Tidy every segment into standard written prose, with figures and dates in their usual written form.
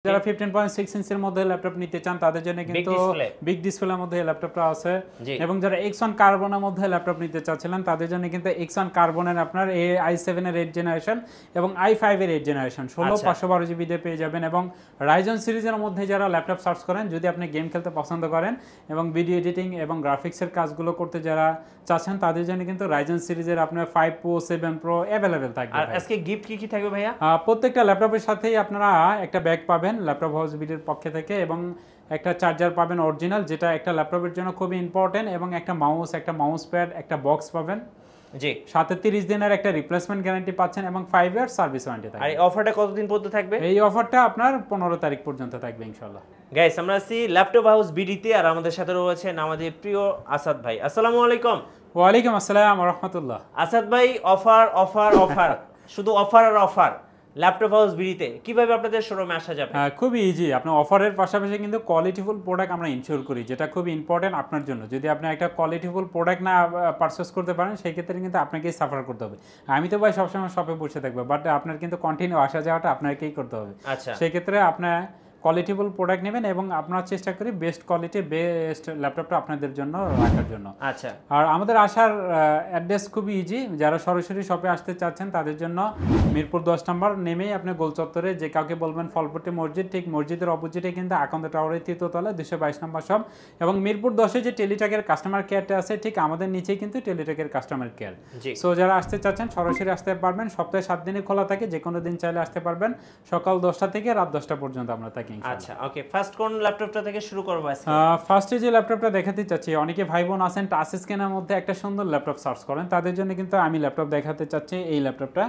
যারা 15.6 ইঞ্চির মধ্যে ল্যাপটপ নিতে চান তাদের জন্য কিন্তু বিগ ডিসপ্লের মধ্যে ল্যাপটপটা আছে এবং যারা X1 কার্বনের মধ্যে ল্যাপটপ নিতে চাচ্ছিলেন তাদের জন্য কিন্তু X1 কার্বনের আপনার i7 এর 8 জেনারেশন এবং i5 এর 8 জেনারেশন 16512 জিবি দিয়ে পেয়ে যাবেন। এবং রাইজন সিরিজের মধ্যে যারা ল্যাপটপ সার্চ করেন, যদি আপনি গেম খেলতে পছন্দ করেন এবং ভিডিও এডিটিং এবং গ্রাফিক্সের কাজগুলো করতে যারা চাচ্ছেন তাদের জন্য কিন্তু রাইজন সিরিজের আপনার 5 Pro 7 Pro अवेलेबल থাকবে। আর আজকে গিফট কি থাকবে ভাইয়া? প্রত্যেকটা ল্যাপটপের সাথেই আপনারা একটা ব্যাগ পাবেন ল্যাপটপ হাউস বিডির পক্ষ থেকে, এবং একটা চার্জার পাবেন অরিজিনাল, যেটা একটা ল্যাপটপের জন্য খুবই ইম্পর্টেন্ট, এবং একটা মাউস প্যাড, একটা বক্স পাবেন জি, সাথে 30 দিনের একটা রিপ্লেসমেন্ট গ্যারান্টি পাচ্ছেন এবং 5 ইয়ার সার্ভিস ওয়ারেন্টি থাকবে। আর এই অফারটা কতদিন পর্যন্ত থাকবে? এই অফারটা আপনার 15 তারিখ পর্যন্ত থাকবে ইনশাআল্লাহ। গাইস, আমরা আছি ল্যাপটপ হাউস বিডিতে, আর আমাদের সাথে রয়েছেন আমাদের প্রিয় আসাদ ভাই। আসসালামু আলাইকুম। ওয়া আলাইকুম আসসালাম ওয়া রাহমাতুল্লাহ। আসাদ ভাই, অফার অফার অফার শুধু অফার আর অফার। ল্যাপটপ হাউস বিডিতে কিভাবে আপনাদের শোরুমে আসা যাবে? খুবই ইজি। আপনার অফারের পাশাপাশি কিন্তু কোয়ালিটিফুল প্রোডাক্ট আমরা ইনশিওর করি, যেটা খুবই ইম্পর্টেন্ট আপনার জন্য। যদি আপনি একটা কোয়ালিটিফুল প্রোডাক্ট না পারচেস করতে পারেন সেই ক্ষেত্রে কিন্তু আপনাকেই সাফার করতে হবে। আমি তো ভাই সবসময় শপে বসে থাকবো, বাট আপনার কিন্তু কন্টিনিউ আসা যাওয়াটা আপনাকেই করতে হবে। আচ্ছা, সেই ক্ষেত্রে আপনার কোয়ালিটিফুল প্রোডাক্ট নেবেন এবং আপনার চেষ্টা করি বেস্ট কোয়ালিটি বেস্ট ল্যাপটপটা আপনাদের জন্য রাখার জন্য। আচ্ছা, আর আমাদের আসার অ্যাড্রেস খুবই ইজি। যারা সরাসরি শপে আসতে চাচ্ছেন তাদের জন্য মিরপুর 10 নম্বর নেমেই আপনি গোল চত্বরে যে কাউকে বলবেন ফলপট্টি মসজিদ, ঠিক মসজিদের অপোজিটে কিন্তু আকন্দ টাওয়ারের 3য় তলায় 222 নম্বর শপ। এবং মিরপুর 10-এ যে টেলিটকের কাস্টমার কেয়ারটা আছে ঠিক আমাদের নিচেই কিন্তু টেলিটকের কাস্টমার কেয়ার। সো যারা আসতে চাচ্ছেন সরাসরি আসতে পারবেন। সপ্তাহে 7 দিনই খোলা থাকে, যে কোনো দিন চাইলে আসতে পারবেন। সকাল 10টা থেকে রাত 10টা পর্যন্ত আমরা থাকি। আচ্ছা, ওকে। ফার্স্ট কোন ল্যাপটপটা থেকে শুরু করব আজকে? ফার্স্টে যে ল্যাপটপটা দেখাতে চাচ্ছি, অনেকে ভাই বোন আছেন টাচ স্ক্রিনের মধ্যে একটা সুন্দর ল্যাপটপ সার্চ করেন, তাদের জন্য কিন্তু আমি ল্যাপটপ দেখাতে চাচ্ছি এই ল্যাপটপটা।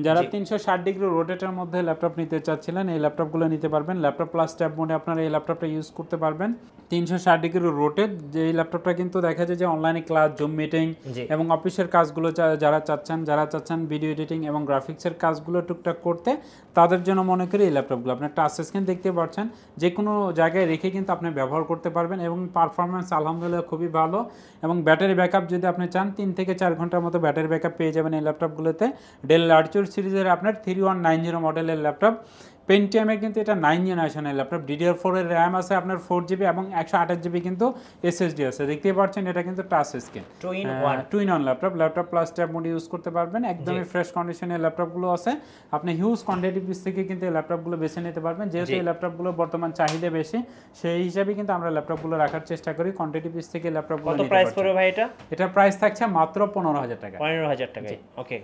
যারা 360 ডিগ্রি রোটেটের মধ্যে ল্যাপটপ নিতে চাচ্ছিলেন এই ল্যাপটপগুলো নিতে পারবেন। ল্যাপটপ প্লাস ট্যাব মোডে আপনারা এই ল্যাপটপটা ইউজ করতে পারবেন। 360 ডিগ্রি রোটেট যে এই ল্যাপটপটা কিন্তু দেখা যায় যে অনলাইনে ক্লাস, জুম মিটিং এবং অফিসের কাজগুলো যারা চাচ্ছেন ভিডিও এডিটিং এবং গ্রাফিক্সের কাজগুলো টুকটাক করতে, তাদের জন্য মনে করি এই ল্যাপটপগুলো। আপনার টাচ স্ক্রিন দেখতে পাচ্ছেন, যে কোনো জায়গায় রেখে কিন্তু আপনি ব্যবহার করতে পারবেন এবং পারফরমেন্স আলহামদুলিল্লাহ খুবই ভালো। এবং ব্যাটারি ব্যাকআপ যদি আপনি চান 3 থেকে 4 ঘন্টার মতো ব্যাটারি ব্যাকআপ পেয়ে যাবেন এই ল্যাপটপগুলোতে। ডেল লার্চুর সিরিজের আপনার 3190 মডেলের ল্যাপটপ। পেন্টিয়ামের কিন্তু এটা 9 জেনারেশনের ল্যাপটপ। DDR4 এর র্যাম আছে আপনার 4GB এবং 128 জিবি কিন্তু SSD আছে। দেখতে পাচ্ছেন এটা কিন্তু touch screen two in one laptop plus tab mode use করতে পারবেন। একদমই ফ্রেশ কন্ডিশনের ল্যাপটপগুলো আছে। আপনি হিউজ কোয়ান্টিটি পিস থেকে কিন্তু এই ল্যাপটপগুলো বেছে নিতে পারবেন। যেহেতু এই ল্যাপটপগুলো বর্তমান চাহিদা বেশি, সেই হিসাবে কিন্তু আমরা ল্যাপটপগুলো রাখার চেষ্টা করি। কোয়ান্টিটি পিস থেকে ল্যাপটপগুলো কত প্রাইস পড়বে ভাই এটা? এটা প্রাইস থাকছে মাত্র 15,000 টাকা। 15,000 টাকা, ওকে।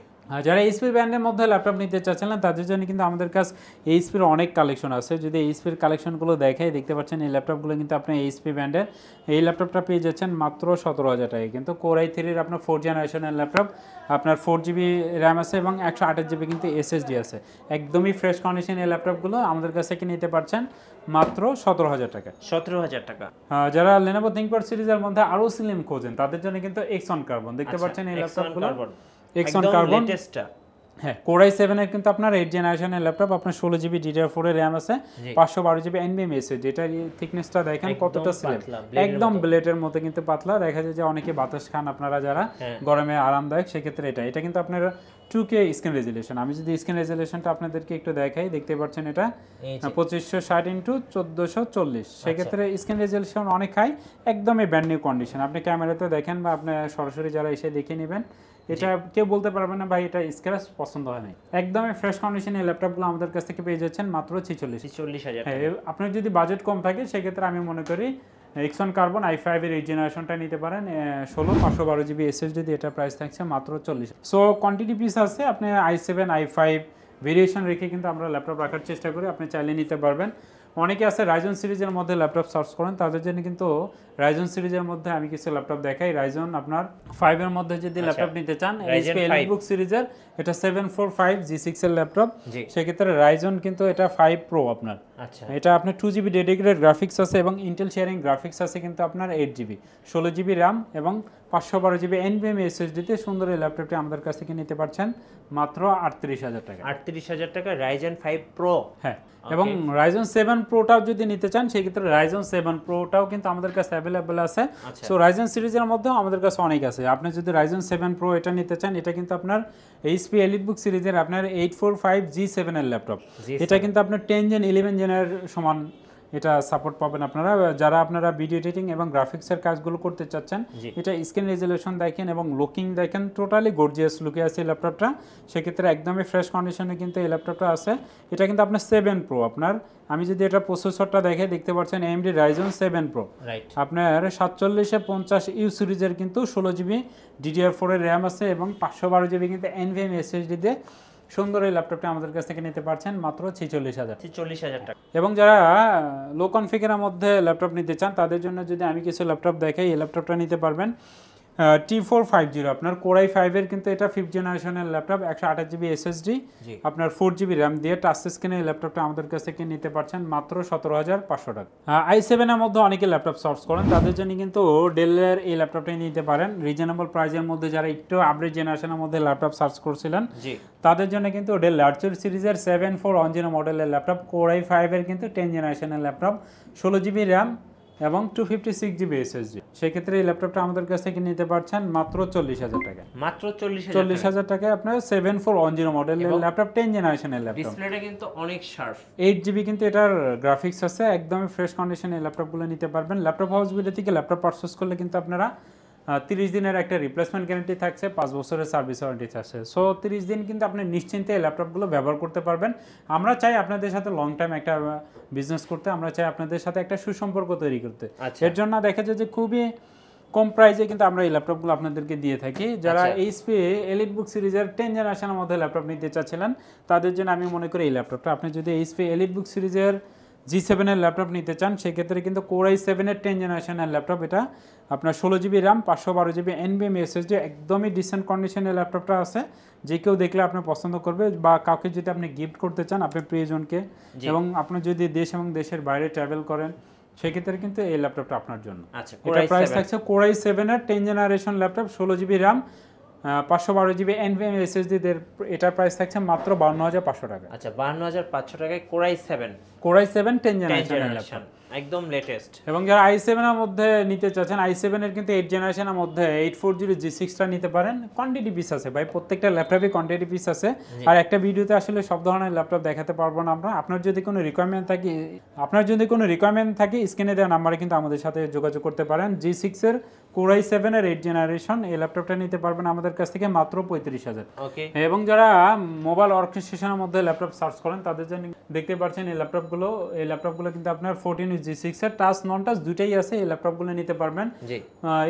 যারা এইচপি ব্র্যান্ডের মধ্যে ল্যাপটপ নিতে চাচ্ছিলেন তাদের জন্য কিন্তু আমাদের কাছে এইচপির অনেক কালেকশন আছে। যদি এইচপির কালেকশনগুলো দেখাই, দেখতে পাচ্ছেন এই ল্যাপটপগুলো কিন্তু আপনি এইচপি ব্র্যান্ডের এই ল্যাপটপটা পেয়ে যাচ্ছেন মাত্র 17,000 টাকায়। কিন্তু কোর i3-এর আপনার 4 জেনারেশনের ল্যাপটপ, আপনার 4GB র্যাম আছে এবং 128 জিবি কিন্তু SSD আছে। একদমই ফ্রেশ কন্ডিশন এই ল্যাপটপগুলো আমাদের কাছে কি নিতে পারছেন মাত্র 17,000 টাকা। 17,000 টাকা। যারা Lenovo ThinkPad সিরিজের মধ্যে আরো স্লিম খোঁজেন তাদের জন্য কিন্তু X1 কার্বন দেখতে পাচ্ছেন এই ল্যাপটপগুলো। X1 কার্বন লেটেস্টটা, হ্যাঁ, কোর i7 এর কিন্তু আপনার 8 জেনারেশনের ল্যাপটপ। আপনার 16GB DDR4 এর র্যাম আছে, 512GB NVMe SSD। যেটা থিকনেসটা দেখেন কতটা স্লিম, একদম ব্লেডের মতো কিন্তু পাতলা। দেখা যায় যে অনেকে বাতাস খান আপনারা যারা, গরমে আরামদায়ক, সেক্ষেত্রে এটা কিন্তু আপনার 2K স্ক্রিন রেজুলেশন। আমি যদি স্ক্রিন রেজুলেশনটা আপনাদেরকে একটু দেখাই, দেখতে পাচ্ছেন এটা 2560x1440। সেক্ষেত্রে স্ক্রিন রেজুলেশন অনেক হাই, একদমই ব্র্যান্ড নিউ কন্ডিশন। আপনি ক্যামেরাতে দেখেন বা আপনি সরাসরি যারা এসে দেখে নেবেন, এটা কেউ বলতে পারবে না ভাই এটা স্ক্র্যাচ পছন্দ হয় নাই। একদমই ফ্রেশ কন্ডিশনে এই ল্যাপটপগুলো আমাদের কাছ থেকে পেয়ে যাচ্ছেন মাত্র 46,000। হ্যাঁ, আপনার যদি বাজেট কম থাকে সেক্ষেত্রে আমি মনে করি X1 কার্বন i5 এর 8 জেনারেশনটা নিতে পারেন। 512GB SSD দিয়ে এটা প্রাইস থাকছে মাত্র 40। সো কোয়ান্টিটি পিস আছে, আপনি i7 i5 ভেরিয়েশন রেখে কিন্তু আমরা ল্যাপটপ রাখার চেষ্টা করি, আপনি চাইলে নিতে পারবেন। অনেকে আছে রাইজন সিরিজের মধ্যে ল্যাপটপ সার্চ করেন, তাদের জন্য কিন্তু রাইজন সিরিজের মধ্যে আমি কিছু ল্যাপটপ দেখাই। রাইজন আপনার 5 এর মধ্যে যদি ল্যাপটপ নিতে চান, HP EliteBook সিরিজের এটা 745 G6 এর ল্যাপটপ। সেক্ষেত্রে রাইজন কিন্তু এটা 5 Pro আপনার। আচ্ছা, এটা আপনার 2GB ডেডিকেটেড গ্রাফিক্স আছে এবং ইন্টেল শেয়ারিং গ্রাফিক্স আছে কিন্তু আপনার 8GB 16GB RAM এবং 512GB NVMe SSD তে সুন্দর এই ল্যাপটপটি আমাদের কাছ থেকে নিতে পারছেন মাত্র 38,000 টাকা। 38,000 টাকা রাইজেন 5 Pro। হ্যাঁ, এবং রাইজন 7 প্রোটাও যদি নিতে চান সেক্ষেত্রে রাইজেন 7 প্রোটাও কিন্তু আমাদের কাছে অ্যাভেলেবল আছে। সো রাইজেন সিরিজের মধ্যেও আমাদের কাছে অনেক আছে। আপনি যদি রাইজেন 7 প্রো এটা নিতে চান, এটা কিন্তু আপনার এইচপি এলিটবুক সিরিজের আপনার 845G7 এর ল্যাপটপ। এটা কিন্তু আপনার 10 জেন 11 জেনের সমান এটা সাপোর্ট পাবেন আপনারা। যারা আপনারা ভিডিও এডিটিং এবং গ্রাফিক্সের কাজগুলো করতে চাচ্ছেন, এটা স্ক্রিন রেজলিউশন দেখেন এবং লুকিং দেখেন, টোটালি গর্জিয়াস লুকে আছে এই ল্যাপটপটা। সেক্ষেত্রে একদমই ফ্রেশ কন্ডিশনে কিন্তু এই ল্যাপটপটা আছে। এটা কিন্তু আপনার 7 প্রো। আপনার আমি যদি এটা প্রসেসরটা দেখে দেখতে পাচ্ছেন AMD Ryzen 7 Pro, আপনার 4750U সিরিজের কিন্তু 16GB DDR4 এর র্যাম আছে এবং 512GB কিন্তু NVMe SSD দিয়ে সুন্দর এই ল্যাপটপটা আমাদের কাছ থেকে নিতে পারছেন মাত্র 46,000 টাকা। এবং যারা লো কনফিগারের মধ্যে ল্যাপটপ নিতে চান তাদের জন্য যদি আমি কিছু ল্যাপটপ দেখাই, এই ল্যাপটপটা নিতে পারবেন T450 আপনার Core i5 এর কিন্তু এটা 5th জেনারেশনের ল্যাপটপ, 128GB SSD, আপনার 4GB র্যাম দিয়ে টাচ স্ক্রিনে এই ল্যাপটপটা আমাদের কাছ থেকে নিতে পারছেন মাত্র 17,500 টাকা। i7 এর মধ্যে অনেকে ল্যাপটপ সার্চ করেন, তাদের জন্য কিন্তু ডেলের এই ল্যাপটপটাই নিতে পারেন। রিজনেবল প্রাইসের মধ্যে যারা একটু আপডেট জেনারেশনের মধ্যে ল্যাপটপ সার্চ করছিলেন তাদের জন্য কিন্তু ডেল লার্চুর সিরিজের 7410 মডেলের ল্যাপটপ, Core i5 এর কিন্তু 10 জেনারেশনের ল্যাপটপ, 16GB র্যাম এবং 256GB SSD। সেক্ষেত্রে এই ল্যাপটপটা আমাদের কাছ থেকে নিতে পারছেন মাত্র 40,000 টাকা। মাত্র 40,000 টাকায় আপনার 7410 মডেলের ল্যাপটপ, 10 জেনারেশনের ল্যাপটপ। ডিসপ্লেটা কিন্তু অনেক শার্প, 8GB কিন্তু এটার গ্রাফিক্স আছে, একদমই ফ্রেশ কন্ডিশনে এই ল্যাপটপগুলো নিতে পারবেন। ল্যাপটপ হাউস ভিডিও থেকে ল্যাপটপ পারচেজ করলে কিন্তু আপনারা 30 দিনের একটা রিপ্লেসমেন্ট গ্যারান্টি থাকছে, 5 বছরের সার্ভিস ওয়ারেন্টি থাকছে। সো 30 দিন কিন্তু আপনি নিশ্চিন্তে এই ল্যাপটপগুলো ব্যবহার করতে পারবেন। আমরা চাই আপনাদের সাথে লং টাইম একটা বিজনেস করতে, আমরা চাই আপনাদের সাথে একটা সুসম্পর্ক তৈরি করতে। এর জন্য দেখা যায় যে খুবই কম প্রাইসে কিন্তু আমরা এই ল্যাপটপগুলো আপনাদেরকে দিয়ে থাকি। যারা এইচপি এলিটবুক সিরিজের 10 জেনারেশনের মধ্যে ল্যাপটপ নিতে চাচ্ছিলেন তাদের জন্য আমি মনে করি এই ল্যাপটপটা, আপনি যদি এইচপি এলিটবুক সিরিজের G7 এর ল্যাপটপ নিতে চান সেক্ষেত্রে কিন্তু Core i7 এর 10 জেনারেশনের ল্যাপটপ, এটা আপনার 16GB RAM, 512GB NVMe SSD, একদমই ডিসেন্ট কন্ডিশনের ল্যাপটপটা আছে। যে কেউ দেখলে আপনি পছন্দ করবে, বা কাউকে যদি আপনি গিফট করতে চান আপনার প্রিয়জনকে, এবং আপনি যদি দেশ এবং দেশের বাইরে ট্রাভেল করেন সেক্ষেত্রে কিন্তু এই ল্যাপটপটা আপনার জন্য। এটা প্রাইস থাকছে Core i7 এর 10 generation laptop, 16GB RAM, 512GB NVMe SSD দের, এটার প্রাইস থাকছে মাত্র 52,500 টাকা। আচ্ছা, 52,500 টাকায় Core i7 10 জেনারেশন ল্যাপটপ, একদম লেটেস্ট। এবং যারা i7 এর মধ্যে নিতে চাচ্ছেন, i7 এর কিন্তু 8 জেনারেশনের মধ্যে 840G6 টা নিতে পারেন। কোয়ান্টিটি পিস আছে ভাই, প্রত্যেকটা ল্যাপটপে কোয়ান্টিটি পিস আছে। আর একটা ভিডিওতে আসলে সব ধরনের ল্যাপটপ দেখাতে পারবো না আমরা। আপনার যদি কোনো রিকোয়ারমেন্ট থাকে স্ক্রিনে দেওয়া নাম্বারে কিন্তু আমাদের সাথে যোগাযোগ করতে পারেন। G6 এর Core i7 এর 8 জেনারেশন এই ল্যাপটপটা নিতে পারবেন আমাদের কাছ থেকে মাত্র 35,000। এবং যারা মোবাইল অর্কেস্ট্রেশনের মধ্যে ল্যাপটপ সার্চ করেন তাদের জন্য দেখতে পাচ্ছেন এই ল্যাপটপগুলো কিন্তু আপনার 14G6 এর টাচ নন টাচ দুটাই আছে, এই ল্যাপটপগুলো নিতে পারবেন।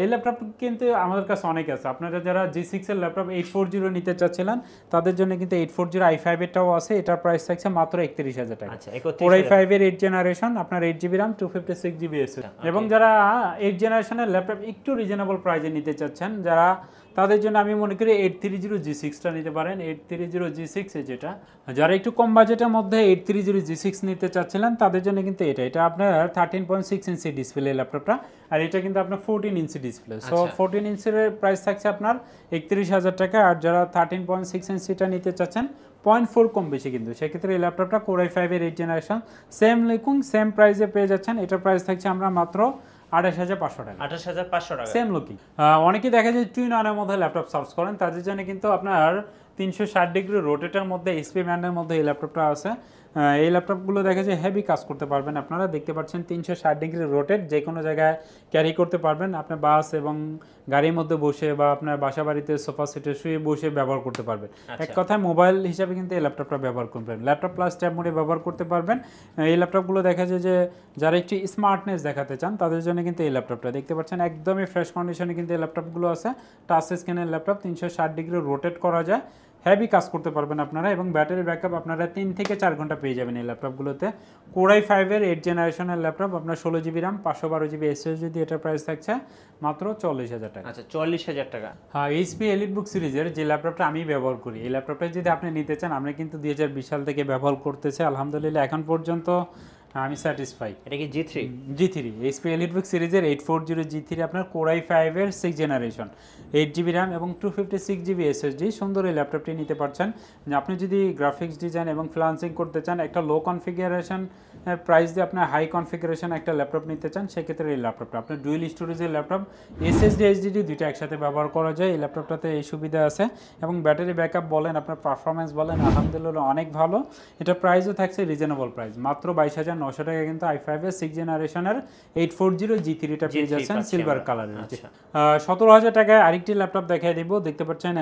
এই ল্যাপটপ কিন্তু আমাদের কাছে অনেক আছে। আপনারা যারা G6 এর ল্যাপটপ 840 নিতে চাচ্ছিলেন তাদের জন্য কিন্তু 840 i5 এরটাও আছে, এটার প্রাইস থাকছে মাত্র 31,000 টাকা। Core i5 এর 8 জেনারেশন, আপনার 8GB RAM, 256GB SSD। এবং যারা 8 জেনারেশনের ল্যাপটপ একটু রিজনেবল প্রাইসে নিতে চাচ্ছেন যারা, তাদের জন্য আমি মনে করি 830G6 টা নিতে পারেন। 830G6 যেটা, যারা একটু কম বাজেটের মধ্যে 830G6 নিতে চাচ্ছিলেন তাদের জন্য কিন্তু এটা আপনার 13.6 ইঞ্চি ডিসপ্লে ল্যাপটপটা, আর এটা কিন্তু আপনার 14 ইঞ্চি ডিসপ্লে। সো 14 ইঞ্চির প্রাইস থাকছে আপনার 31,000 টাকা। আর যারা 13.6 ইঞ্চিটা নিতে চাচ্ছেন 0.4 কম বেশি কিন্তু, সেক্ষেত্রে এই ল্যাপটপটা Core i5 এর 8 জেনারেশন সেম লুকিং সেম প্রাইসে পেয়ে যাচ্ছেন। এটার প্রাইস থাকছে আমরা মাত্র 28,500 টাকা। 28,500 টাকা সেম লুকিং। অনেকে দেখা যায় টুইন অনের মধ্যে ল্যাপটপ সার্চ করেন, তাদের জন্য কিন্তু আপনার 360 ডিগ্রি রোটেটের মধ্যে এইচপি ব্র্যান্ডের মধ্যে এই ল্যাপটপটা আছে। এই ল্যাপটপগুলো দেখা যায় হেভি কাজ করতে পারবেন। আপনারা দেখতে পাচ্ছেন 360 ডিগ্রি রোটেট, যে কোনো জায়গায় ক্যারি করতে পারবেন। আপনি বাস এবং গাড়ির মধ্যে বসে বা আপনার বাসা বাড়িতে সোফা সেটে শুয়ে বসে ব্যবহার করতে পারবেন। এক কথায় মোবাইল হিসাবে কিন্তু এই ল্যাপটপটা ব্যবহার করবেন, ল্যাপটপ প্লাস ট্যাব মোডে ব্যবহার করতে পারবেন। এই ল্যাপটপগুলো দেখা যায় যে যারা একটু স্মার্টনেস দেখাতে চান তাদের জন্য কিন্তু এই ল্যাপটপটা দেখতে পাচ্ছেন একদমই ফ্রেশ কন্ডিশনে কিন্তু এই ল্যাপটপগুলো আছে। টাচ স্ক্রিনের ল্যাপটপ, 360 ডিগ্রি রোটেট করা যায়, হেভি কাজ করতে পারবেন আপনারা। এবং ব্যাটারি ব্যাকআপ আপনারা 3 থেকে 4 ঘন্টা পেয়ে যাবেন এই ল্যাপটপগুলোতে। Core i5 এর 8 জেনারেশনের ল্যাপটপ, আপনার 16GB RAM, 512GB SSD দিয়ে এটার প্রাইস থাকছে মাত্র 40,000 টাকা। আচ্ছা, 40,000 টাকা। হ্যাঁ, এইচপি এলিটবুক সিরিজের যে ল্যাপটপটা আমি ব্যবহার করি, এই ল্যাপটপটা যদি আপনি নিতে চান, আমরা কিন্তু 2020 সাল থেকে ব্যবহার করতেছি। আলহামদুলিল্লাহ এখন পর্যন্ত আমি স্যাটিসফাই। এটা কি G3? G3 HP EliteBook সিরিজের 840 G3 আপনার Core i5 এর 6 জেনারেশন, 8GB RAM এবং 256GB SSD। সুন্দর এই ল্যাপটপটি নিতে পারছেন। আপনি যদি গ্রাফিক্স ডিজাইন এবং ফ্রিল্যান্সিং করতে চান, একটা লো কনফিগারেশন প্রাইস দিয়ে আপনার হাই কনফিগারেশন একটা ল্যাপটপ নিতে চান, সেক্ষেত্রে এই ল্যাপটপটা আপনার ডুয়েল স্টোরেজের ল্যাপটপ, SSD HDD দুইটা একসাথে ব্যবহার করা যায়। এই ল্যাপটপটাতে এই সুবিধা আছে এবং ব্যাটারি ব্যাকআপ বলেন, আপনার পারফরমেন্স বলেন, আলহামদুলিল্লাহ অনেক ভালো। এটা প্রাইসও থাকছে রিজনেবল প্রাইস, মাত্র 22,900 টাকা কিন্তু i5 এর 6 জেনারেশনের 840 G3টা পেয়ে যাচ্ছেন সিলভার কালারের। 17,000 টাকায় আরেকটি ল্যাপটপ দেখাই দিব, দেখতে পাচ্ছেন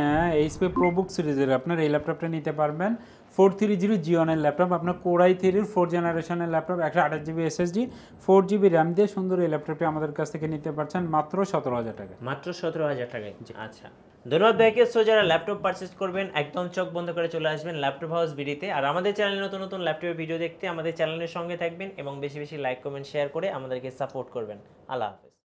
HP ProBook সিরিজের আপনার এই ল্যাপটপটা নিতে পারবেন। 430 G1 এর ল্যাপটপ, আপনার Core i3 এর 4 জেনারেশনের laptop, 128GB SSD, 4GB RAM দিয়ে সুন্দর এই ল্যাপটপটি আমাদের কাছ থেকে নিতে পারছেন মাত্র 17,000 টাকায়। মাত্র 17,000 টাকায়। আচ্ছা, ধন্যবাদ ভাইকে। সো যারা ল্যাপটপ পারচেজ করবেন একদম চোখ বন্ধ করে চলে আসবেন ল্যাপটপ হাউস বিডিতে। আর আমাদের চ্যানেলে নতুন নতুন ল্যাপটপের ভিডিও দেখতে আমাদের চ্যানেলের সঙ্গে থাকবেন এবং বেশি বেশি লাইক কমেন্ট শেয়ার করে আমাদেরকে সাপোর্ট করবেন। আল্লাহ হাফেজ।